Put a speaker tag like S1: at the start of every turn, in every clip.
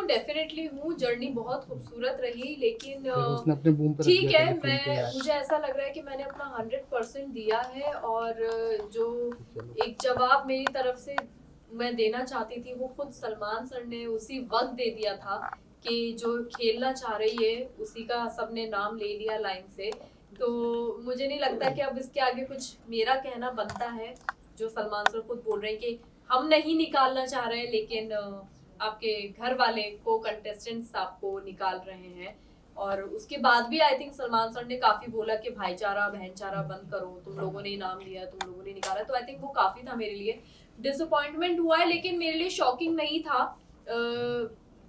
S1: हूँ, डेफिनेटली हूँ, जर्नी बहुत खूबसूरत रही, लेकिन
S2: उसने अपने बूम पे रख
S1: ठीक
S2: दिया
S1: है,
S2: था कि फिल्म के
S1: मैं
S2: यार।
S1: मुझे ऐसा लग रहा है कि मैंने अपना 100% दिया है, और जो एक जवाब मेरी तरफ से मैं देना चाहती थी वो खुद सलमान सर ने उसी वक्त दे दिया था कि जो खेलना चाह रही है उसी का सबने नाम ले लिया लाइन से। तो मुझे नहीं लगता कि अब इसके आगे कुछ मेरा कहना बनता है। जो सलमान सर खुद बोल रहे हैं कि हम नहीं निकालना चाह रहे हैं, लेकिन आपके घर वाले को कंटेस्टेंट्स आपको निकाल रहे हैं। और उसके बाद भी आई थिंक सलमान सर ने काफी बोला कि भाईचारा बहनचारा बंद करो, तुम लोगों ने नाम लिया, तुम लोगों ने निकाला। तो आई थिंक वो काफी था मेरे लिए। डिसअपॉइंटमेंट हुआ है, लेकिन मेरे लिए शॉकिंग नहीं था।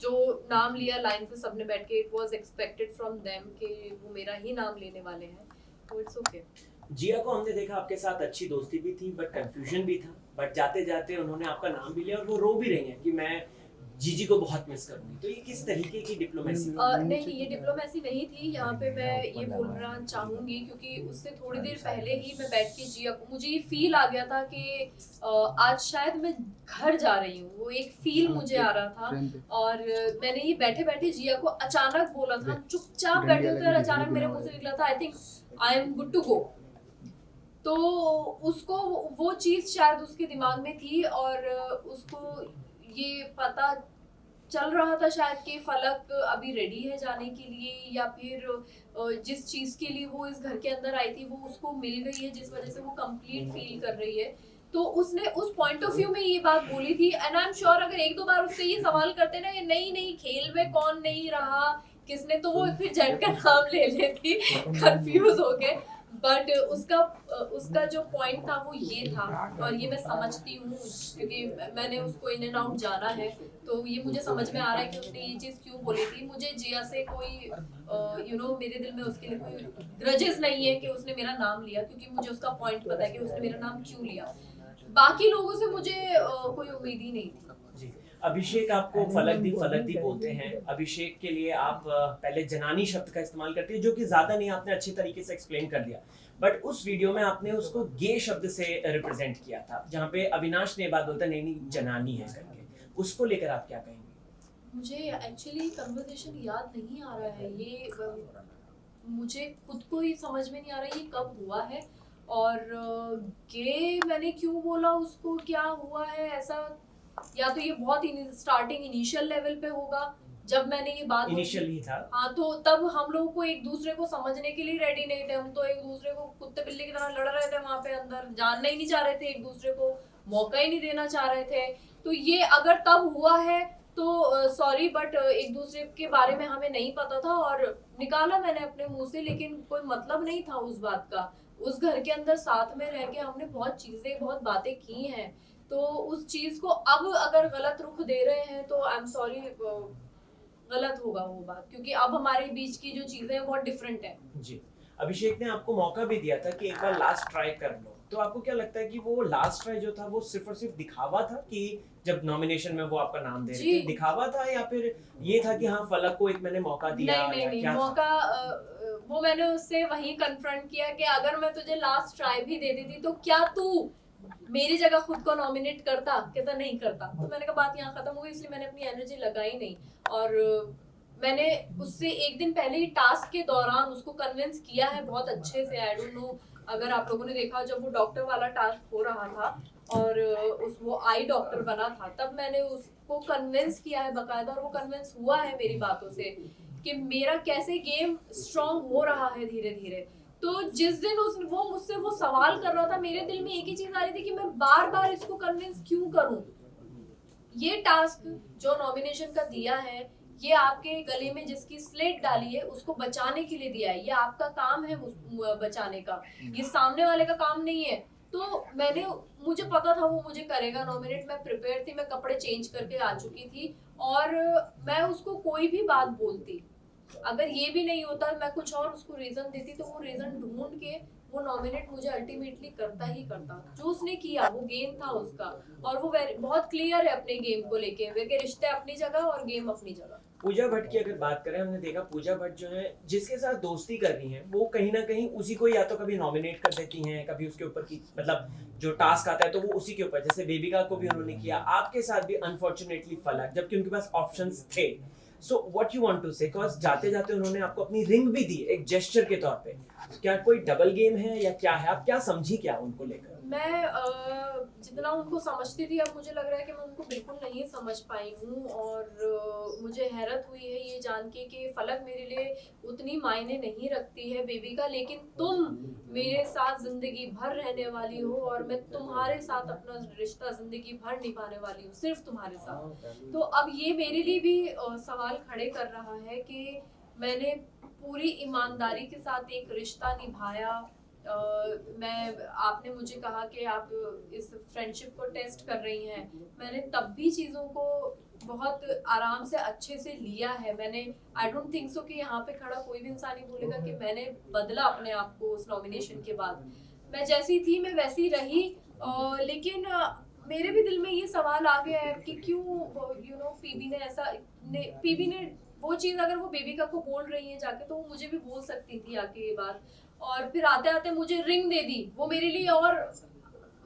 S1: जो नाम लिया लाइन से सबने बैठ के, it was expected from them कि वो मेरा ही नाम लेने वाले हैं, तो इट्स ओके।
S3: जिया को हमने देखा आपके साथ अच्छी दोस्ती भी थी बट कंफ्यूजन भी था, बट जाते जाते उन्होंने आपका नाम भी लिया और वो रो भी रही हैं कि मैं जीजी को बहुत मिस करूंगी। तो ये किस तरीके की डिप्लोमेसी थी?
S1: नहीं, ये डिप्लोमेसी नहीं थी। यहाँ पे मैं ये बोलना चाहूंगी क्योंकि उससे थोड़ी देर पहले ही मैं बैठ के जिया को, मुझे ये फील आ गया था कि आज शायद मैं घर जा रही हूँ। वो एक फील मुझे आ रहा था, और मैंने ये बैठे बैठे जिया को अचानक बोला था। हम चुपचाप बैठे होते और अचानक मेरे मुंह से निकला था, I think I am good to go. तो उसको वो चीज शायद उसके दिमाग में थी, और उसको ये पता चल रहा था शायद कि फलक अभी रेडी है जाने के लिए, या फिर जिस चीज के लिए वो इस घर के अंदर आई थी वो उसको मिल गई है, जिस वजह से वो कंप्लीट फील कर रही है। तो उसने उस पॉइंट ऑफ व्यू में ये बात बोली थी। एंड आई एम श्योर अगर एक दो बार उससे ये सवाल करते ना कि नहीं नहीं खेल में कौन नहीं रहा, किसने, तो वो फिर जेड का नाम ले लेती कंफ्यूज होके। बट उसका जो पॉइंट था वो ये था, और ये मैं समझती हूँ क्योंकि मैंने उसको इन एंड आउट जाना है। तो ये मुझे समझ में आ रहा है कि उसने ये चीज क्यों बोली थी। मुझे जिया से कोई मेरे दिल में उसके लिए कोई ग्रजेस नहीं है कि उसने मेरा नाम लिया, क्योंकि मुझे उसका पॉइंट पता है कि उसने मेरा नाम क्यों लिया। बाकी लोगों से मुझे कोई उम्मीद ही नहीं थी।
S3: जी, अभिषेक आपको फलक दी बोलते हैं। अभिषेक के लिए आप पहले जनानी शब्द का इस्तेमाल करती है, जो कि ज्यादा नहीं आपने अच्छी तरीके से एक्सप्लेन कर दिया, बट उस वीडियो में आपने उसको गे शब्द से रिप्रेजेंट किया था, जहाँ पे अविनाश ने बात बोलता नहीं नहीं जनानी है करके। उसको लेकर आप क्या कहेंगे?
S1: मुझे एक्चुअली कन्वर्सेशन याद नहीं आ रहा है। ये मुझे खुद को ही समझ में नहीं आ रहा ये कब हुआ है, और गे मैंने क्यों बोला उसको, क्या हुआ है ऐसा। या तो ये बहुत स्टार्टिंग इनिशियल लेवल पे होगा जब मैंने ये बात
S3: इनिशियल ही था।
S1: हाँ, तो तब हम लोग को एक दूसरे को समझने के लिए रेडी नहीं थे। हम तो एक दूसरे को कुत्ते बिल्ली की तरह लड़ रहे थे वहां पे अंदर, जानना ही नहीं चाह रहे थे एक दूसरे को, मौका ही नहीं देना चाह रहे थे। तो ये अगर तब हुआ है तो सॉरी, बट एक दूसरे के बारे में हमें नहीं पता था और निकाला मैंने अपने मुंह से, लेकिन कोई मतलब नहीं था उस बात का। उस घर के अंदर साथ में रह के हमने बहुत चीजें, बहुत बातें की हैं, तो उस चीज को अब अगर गलत रुख दे रहे हैं तो आई एम सॉरी, गलत होगा वो बात, क्योंकि अब हमारे बीच की जो चीजें हैं बहुत डिफरेंट है।
S3: जी, अभिषेक ने आपको मौका भी दिया था कि एक बार लास्ट ट्राई कर लो, तो आपको क्या लगता है कि वो लास्ट ट्राई जो था वो सिर्फ और सिर्फ दिखावा था, कि जब नॉमिनेशन में वो आपका नाम दे रहे थे दिखावा था, या फिर ये था कि हाँ फलक को एक मैंने मौका दिया?
S1: नहीं, मौका वो मैंने उससे वही कन्फ्रंट किया कि अगर मैं तुझे लास्ट ट्राई भी दे देती तो क्या तू मेरी जगह खुद को नॉमिनेट करता? कहता नहीं करता। तो मैंने कहा बात यहाँ खत्म हो गई, इसलिए मैंने अपनी एनर्जी लगाई नहीं। और मैंने उससे एक दिन पहले ही टास्क के दौरान उसको कन्विंस किया है बहुत अच्छे से। आई डोंट नो अगर आप लोगों ने देखा, जब वो डॉक्टर वाला टास्क हो रहा था और वो आई डॉक्टर बना था, तब मैंने उसको कन्विंस किया है बकायदा, और वो कन्विंस हुआ है मेरी बातों से कि मेरा कैसे गेम स्ट्रांग हो रहा है धीरे धीरे। तो जिस दिन वो मुझसे वो सवाल कर रहा था, मेरे दिल में एक ही चीज आ रही थी कि मैं बार बार इसको कन्विंस क्यों करूं। ये टास्क जो नॉमिनेशन का दिया है, ये आपके गले में जिसकी स्लेट डाली है उसको बचाने के लिए दिया है। ये आपका काम है बचाने का, ये सामने वाले का काम नहीं है। तो मुझे पता था वो मुझे करेगा नॉमिनेट, मैं प्रिपेयर थी, मैं कपड़े चेंज करके आ चुकी थी, और मैं उसको कोई भी बात बोलती, अगर ये भी नहीं होता, मैं कुछ और उसको रीजन देती, तो वो रीजन ढूंढ के वो नॉमिनेट मुझे अल्टीमेटली करता ही करता। जो उसने किया वो गेम था उसका, और वो बहुत क्लियर है अपने गेम को लेके हुए कि रिश्ते अपनी जगह और गेम अपनी जगह।
S3: पूजा भट्ट की अगर बात करें, हमने देखा पूजा भट्ट जो है जिसके साथ दोस्ती कर रही हैं वो कहीं ना कहीं उसी को या तो कभी नॉमिनेट कर देती हैं, कभी उसके ऊपर की मतलब जो टास्क आता है तो वो उसी के ऊपर, जैसे बेबिका को भी उन्होंने किया, आपके साथ भी अनफॉर्चुनेटली फलक, जबकि उनके पास ऑप्शंस थे। So what you want to say, because जाते जाते उन्होंने आपको अपनी रिंग भी दी एक जेस्चर के तौर पे, क्या कोई डबल गेम है या क्या है, आप क्या समझी क्या उनको लेकर?
S1: मैं जितना उनको समझती थी, अब मुझे लग रहा है कि मैं उनको बिल्कुल नहीं समझ पाई हूँ, और मुझे हैरत हुई है ये जान के कि फलक मेरे लिए उतनी मायने नहीं रखती है बेबिका, लेकिन तुम मेरे साथ जिंदगी भर रहने वाली हो और मैं तुम्हारे साथ अपना रिश्ता जिंदगी भर निभाने वाली हूँ, सिर्फ तुम्हारे साथ। तो अब ये मेरे लिए भी सवाल खड़े कर रहा है कि मैंने पूरी ईमानदारी के साथ एक रिश्ता निभाया। मैं आपने मुझे कहा कि आप इस फ्रेंडशिप को टेस्ट कर रही हैं, मैंने तब भी चीज़ों को बहुत आराम से अच्छे से लिया है। मैंने आई डोंट थिंक सो कि यहाँ पे खड़ा कोई भी इंसान ही बोलेगा कि मैंने बदला अपने आप को उस नॉमिनेशन के बाद। मैं जैसी थी मैं वैसी रही, लेकिन मेरे भी दिल में ये सवाल आ गया है कि क्यों पीबी ने ऐसा, पीबी ने वो चीज़ अगर वो बेबिका को बोल रही है जाके, तो वो मुझे भी बोल सकती थी आके ये बात, और फिर आते आते मुझे रिंग दे दी। वो मेरे लिए और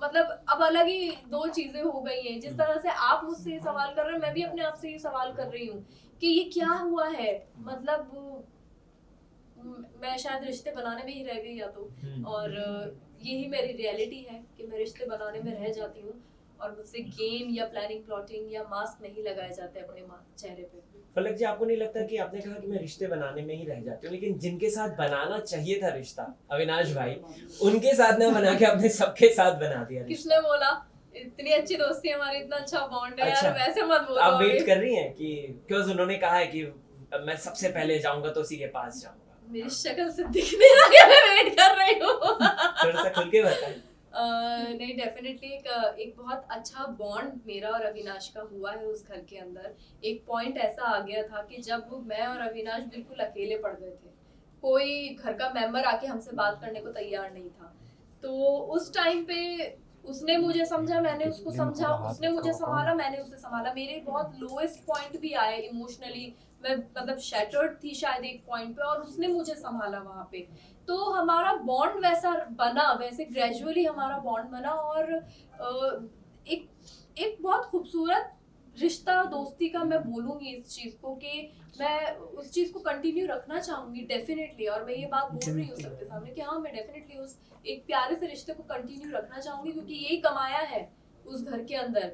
S1: मतलब अब अलग ही दो चीजें हो गई हैं। जिस तरह से आप मुझसे ये सवाल कर रहे हैं, मैं भी अपने आप से ये सवाल कर रही हूँ कि ये क्या हुआ है। मतलब मैं शायद रिश्ते बनाने में ही रह गई या तो, और यही मेरी रियलिटी है कि मैं रिश्ते बनाने में रह जाती हूँ, और मुझसे गेम या प्लानिंग प्लॉटिंग या मास्क नहीं लगाए जाते अपने चेहरे पे।
S3: फलक जी, आपको नहीं लगता कि आपने कहा कि मैं रिश्ते बनाने में ही रह जाती हूँ, लेकिन जिनके साथ बनाना चाहिए था रिश्ता, अविनाश भाई, उनके साथ ना बना के आपने सबके साथ बना दिया रिश्ता?
S1: किसने बोला? इतनी अच्छी दोस्ती हमारी, इतना अच्छा बॉन्ड है।
S3: अच्छा,
S1: यार वैसे मत बोलो।
S3: आप वेट कर रही हैं कि क्यों उन्होंने कहा है कि मैं सबसे पहले जाऊंगा तो उसी के पास जाऊंगा?
S1: मेरी शक्ल से दिख नहीं रहा कि मैं वेट कर रही हूँ।
S3: थोड़ा सा खुल के बताएं।
S1: नहीं, डेफिनेटली एक बहुत अच्छा बॉन्ड मेरा और अविनाश का हुआ है उस घर के अंदर। एक पॉइंट ऐसा आ गया था कि जब मैं और अविनाश बिल्कुल अकेले पड़ गए थे, कोई घर का मेंबर आके हमसे बात करने को तैयार नहीं था, तो उस टाइम पे उसने मुझे समझा, मैंने उसको समझा, उसने मुझे संभाला, मैंने उसे संभाला। मेरे बहुत लोएस्ट पॉइंट भी आए इमोशनली, मैं मतलब शैटर्ड थी शायद एक पॉइंट पे, और उसने मुझे संभाला वहां पे। तो हमारा बॉन्ड वैसा बना, वैसे ग्रेजुअली हमारा बॉन्ड बना, और एक एक बहुत खूबसूरत रिश्ता दोस्ती का मैं बोलूँगी इस चीज़ को, कि मैं उस चीज़ को कंटिन्यू रखना चाहूँगी डेफिनेटली। और मैं ये बात बोल रही हूँ सबके सामने कि हाँ, मैं डेफिनेटली उस एक प्यारे से रिश्ते को कंटिन्यू रखना चाहूँगी, क्योंकि यही कमाया है उस घर के अंदर।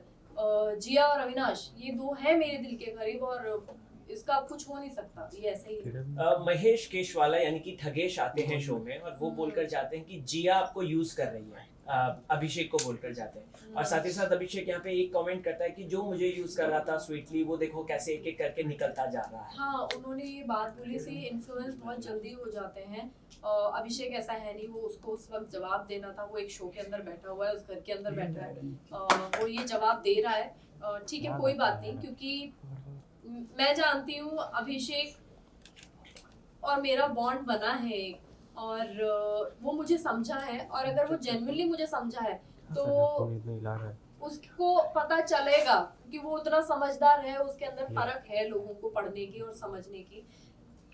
S1: जिया और अविनाश ये दो हैं मेरे दिल के करीब, और इसका कुछ हो नहीं सकता, ये ऐसे ही।
S3: महेश केशवाला यानी कि ठगेश आते हैं शो में और वो बोलकर जाते हैं कि जिया आपको यूज कर रही है, अभिषेक को बोलकर जाते हैं, और साथ ही साथ अभिषेक यहाँ पे एक कमेंट करता है कि जो मुझे यूज कर रहा था स्वीटली, वो देखो कैसे एक एक करके निकलता जा रहा है।
S1: हाँ, उन्होंने ये बात बोली से इन्फ्लुएंस बहुत जल्दी हो जाते हैं। अभिषेक ऐसा है नहीं, वो उसको उस वक्त जवाब देना था, वो एक शो के अंदर बैठा हुआ है, उस घर के अंदर बैठा है, वो ये जवाब दे रहा है। ठीक है, कोई बात नहीं, क्योंकि मैं जानती हूँ अभिषेक और मेरा बॉन्ड बना है एक, और वो मुझे समझा है, और अगर वो जेन्युइनली मुझे समझा है तो उसको पता चलेगा, क्योंकि वो उतना समझदार है, उसके अंदर फर्क है लोगों को पढ़ने की और समझने की।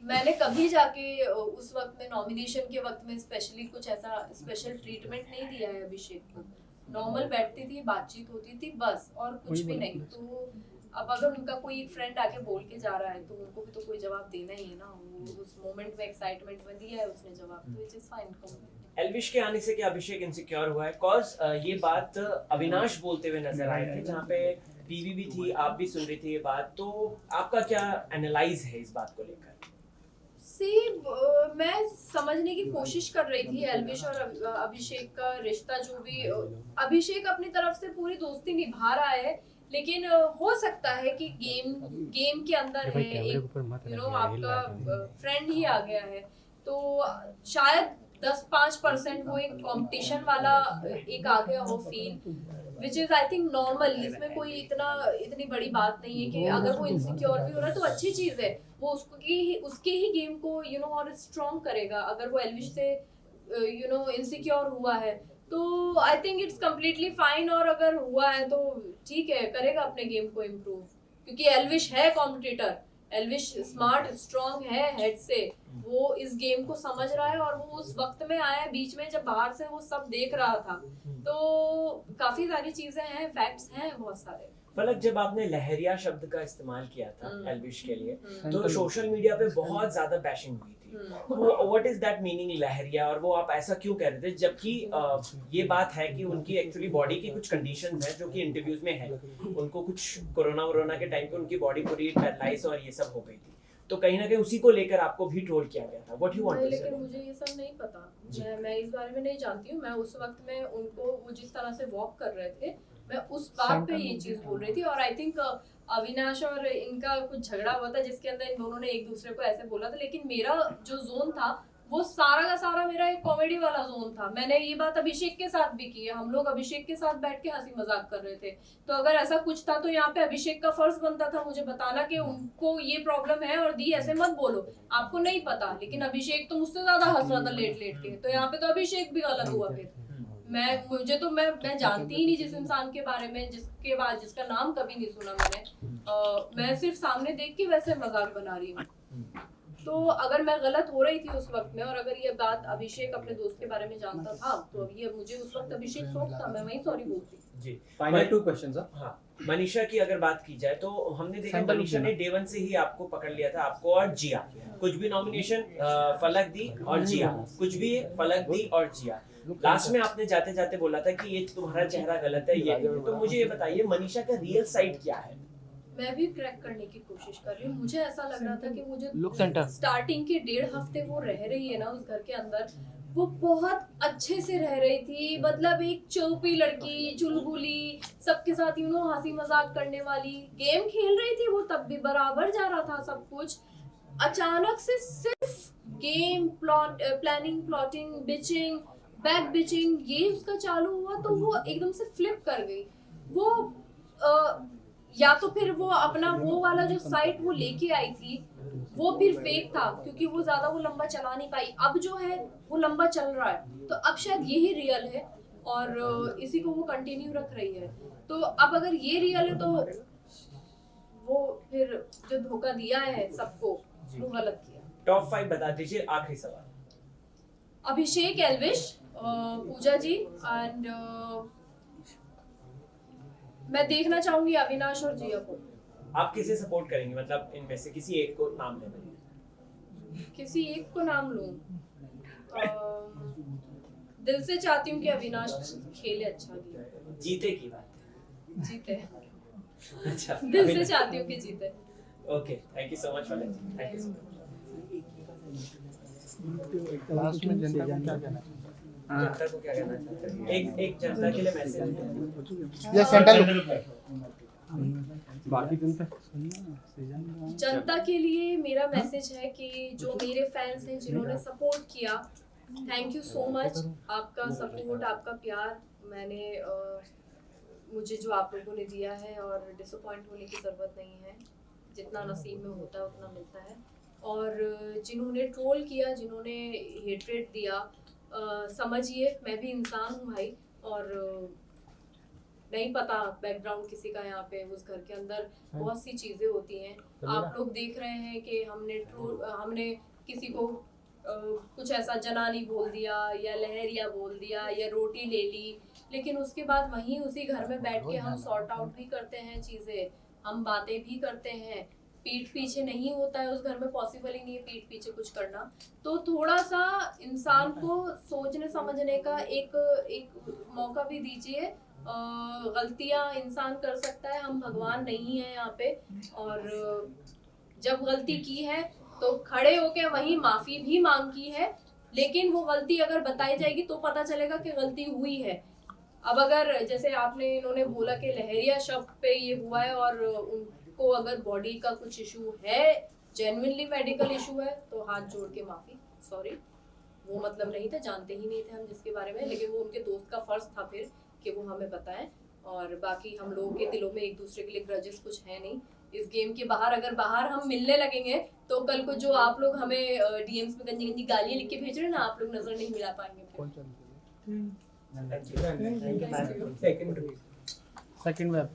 S1: मैंने कभी जाके उस वक्त में नॉमिनेशन के वक्त में स्पेशली कुछ ऐसा स्पेशल ट्रीटमेंट नहीं दिया है अभिषेक को। नॉर्मल बैठती थी, बातचीत होती थी, बस, और कुछ भी नहीं। तो अब अगर उनका कोई फ्रेंड आके बोल के जा रहा है तो उनको भी तो कोई जवाब देना ही है ना। वो उस मोमेंट में एक्साइटमेंट में दिया है उसने जवाब, तो इट इज फाइन।
S3: एल्विश के आने से क्या अभिषेक इनसिक्योर हुआ है? कॉज ये बात अविनाश बोलते हुए नजर आए थे, जहाँ पे पीवी भी थी, आप भी सुन रही थी ये बात, तो आपका क्या एनालाइज है इस बात को लेकर?
S1: मैं समझने की कोशिश कर रही थी एल्विश और अभिषेक का रिश्ता, जो भी अभिषेक अपनी तरफ से पूरी दोस्ती निभा रहा है, लेकिन हो सकता है कि गेम के अंदर है एक आपका फ्रेंड ही आ गया है, तो शायद 10-5% वो एक कंपटीशन वाला एक आ गया हो feel, which is I think normal. इसमें कोई इतनी बड़ी बात नहीं है कि अगर वो इनसिक्योर भी हो रहा है तो अच्छी चीज है, वो उसके ही गेम को और स्ट्रॉन्ग करेगा। अगर वो एल्विश से इनसिक्योर हुआ है, तो I think it's completely fine. और अगर हुआ है तो ठीक है, करेगा अपने गेम को इम्प्रूव, क्योंकि एल्विश है कॉम्पिटिटर, एल्विश स्मार्ट स्ट्रांग है हेड से, वो इस गेम को समझ रहा है और वो उस वक्त में आया है बीच में जब बाहर से वो सब देख रहा था। तो काफी सारी चीजें हैं, फैक्ट्स हैं बहुत सारे।
S3: फलक, जब आपने लहरिया शब्द का इस्तेमाल किया था एल्विश के लिए,
S1: हम्म,
S3: तो सोशल मीडिया पे बहुत ज्यादा बैशिंग हुई थी। व्हाट इज दैट मीनिंग लहरिया, और वो आप ऐसा क्यों कह रहे थे, जबकि ये बात है कि उनकी एक्चुअली बॉडी की कुछ कंडीशंस हैं जो कि इंटरव्यूज में है, उनको कुछ कोरोना के टाइम पे उनकी बॉडी पूरी पैरालाइज और ये सब हो गई थी, तो कहीं ना कहीं उसी को लेकर आपको भी ट्रोल किया गया था। व्हाट यू वांट टू से?
S1: लेकिन मुझे ये सब नहीं पता, मैं इस बारे में नहीं जानती हूँ। मैं उस वक्त में उनको, वो जिस तरह से वॉक कर रहे थे, मैं उस बात पे ये चीज बोल रही थी। और आई थिंक अविनाश और इनका कुछ झगड़ा हुआ था जिसके अंदर इन दोनों ने एक दूसरे को ऐसे बोला था, लेकिन मेरा जो जोन था वो सारा का सारा मेरा एक कॉमेडी वाला जोन था। मैंने ये बात अभिषेक के साथ भी की है, हम लोग अभिषेक के साथ बैठ के हंसी मजाक कर रहे थे। तो अगर ऐसा कुछ था तो यहाँ पे अभिषेक का फर्ज बनता था मुझे बताना कि उनको ये प्रॉब्लम है और दी ऐसे मत बोलो, आपको नहीं पता। लेकिन अभिषेक तो मुझसे ज्यादा हंस रहा था लेट लेट के, तो यहाँ पे तो अभिषेक भी गलत हुआ फिर। मैं जानती ही नहीं जिस इंसान के बारे में, जिसका नाम कभी नहीं सुना मैंने, मैं सिर्फ सामने देख के वैसे मजाक बना रही हूँ। तो अगर मैं गलत हो रही थी उस वक्त में, और अगर ये बात अभिषेक अपने दोस्त के बारे में जानता था, तो ये मुझे उस वक्त अभिषेक टोकता, मैं वहीं सॉरी बोलती।
S3: जी,
S2: फाइनल 2 क्वेश्चंस।
S3: हाँ, मनीषा की अगर बात की जाए तो हमने देखा मनीषा ने डे 1 से ही आपको पकड़ लिया था, आपको और जिया। कुछ भी नॉमिनेशन फलक दी और जिया, कुछ भी फलक दी और जिया। लास्ट में आपने जाते जाते बोला था कि ये तुम्हारा चेहरा गलत है, ये तो मुझे ये बताइए मनीषा का रियल साइड क्या है?
S1: मैं भी क्रैक करने की कोशिश कर रही हूँ। मुझे ऐसा लग रहा था कि मुझे स्टार्टिंग के 1.5 हफ्ते वो रह रही है ना उस घर के अंदर, वो बहुत अच्छे से रह रही थी। मतलब एक चौपी लड़की, चुलबुली, सबके साथ हंसी मजाक करने वाली, गेम खेल रही थी वो, तब भी बराबर जा रहा था सब कुछ। अचानक से सिर्फ game, planning, plotting, bitching, back bitching, ये उसका चालू हुआ, तो वो एकदम से फ्लिप कर गई। वो या तो फिर वो अपना वो वाला जो साइट वो लेके आई थी वो फिर फेक था, क्योंकि वो ज्यादा वो लंबा चला नहीं पाई। अब जो है वो लंबा चल रहा है, तो अब शायद यही रियल है और इसी को वो कंटिन्यू रख रही है। तो अब अगर ये रियल है तो वो फिर जो धोखा दिया है सबको, वो गलत किया।
S3: टॉप 5 बता दीजिए, आखिरी सवाल।
S1: अभिषेक, एल्विश, पूजा जी एंड मैं देखना चाहूंगी अविनाश और जिया को।
S3: आप किसे सपोर्ट करेंगे, मतलब इनमें से किसी एक को नाम लेना?
S1: किसी एक को नाम लूं? दिल से चाहती हूँ कि अविनाश खेले अच्छा गेम,
S3: जीते की बात
S1: जीते।
S3: अच्छा,
S1: दिल से चाहती हूँ कि जीते।
S3: Okay, thank you so much Falak ji, thank you so much.
S2: Last में जनता को क्या कहना चाहिए?
S3: जनता को क्या कहना चाहते हैं? एक जनता के लिए मैसेज।
S2: ये सेंट्रल बाकी
S1: जनता के लिए मेरा मैसेज है कि जो मेरे फैंस हैं जिन्होंने सपोर्ट किया, थैंक यू सो मच। आपका सपोर्ट, आपका प्यार मैंने मुझे जो आप लोगों ने दिया है, और डिसअपॉइंट होने की ज़रूरत नहीं है, जितना नसीब में होता है उतना मिलता है। और जिन्होंने ट्रोल किया, जिन्होंने हेट्रेट दिया, समझिए मैं भी इंसान हूँ भाई, और नहीं पता बैकग्राउंड किसी का, यहाँ पे उस घर के अंदर बहुत सी चीज़ें होती हैं। आप लोग देख रहे हैं कि हमने किसी को कुछ ऐसा जनानी बोल दिया या लहरिया बोल दिया या रोटी ले ली, लेकिन उसके बाद वहीं उसी घर में बैठ के हम सॉर्ट आउट भी करते हैं चीज़ें, हम बातें भी करते हैं। पीठ पीछे नहीं होता है उस घर में, पॉसिबल ही नहीं है पीठ पीछे कुछ करना। तो थोड़ा सा इंसान को सोचने समझने का एक मौका भी दीजिए। गलतियां इंसान कर सकता है, हम भगवान नहीं है यहाँ पे। और जब गलती की है तो खड़े होके वहीं माफी भी मांगी है, लेकिन वो गलती अगर बताई जाएगी तो पता चलेगा कि गलती हुई है। अब अगर जैसे इन्होंने बोला कि लहरिया शब्द पे ये हुआ है, और उनको अगर बॉडी का कुछ इशू है, जेन्युइनली मेडिकल इशू है, तो हाथ जोड़ के माफी, सॉरी, वो मतलब नहीं था, जानते ही नहीं थे हम जिसके बारे में, लेकिन वो उनके दोस्त का फर्ज था फिर कि वो हमें बताएं। और बाकी हम लोगों के दिलों में एक दूसरे के लिए ग्रजेस कुछ है नहीं, इस गेम के बाहर, अगर बाहर हम मिलने लगेंगे तो कल को जो आप लोग हमें डीएम्स में गंदी गंदी गालियां लिख के भेज रहे हैं ना, आप लोग नजर नहीं मिला पाएंगे फिर।
S2: Second web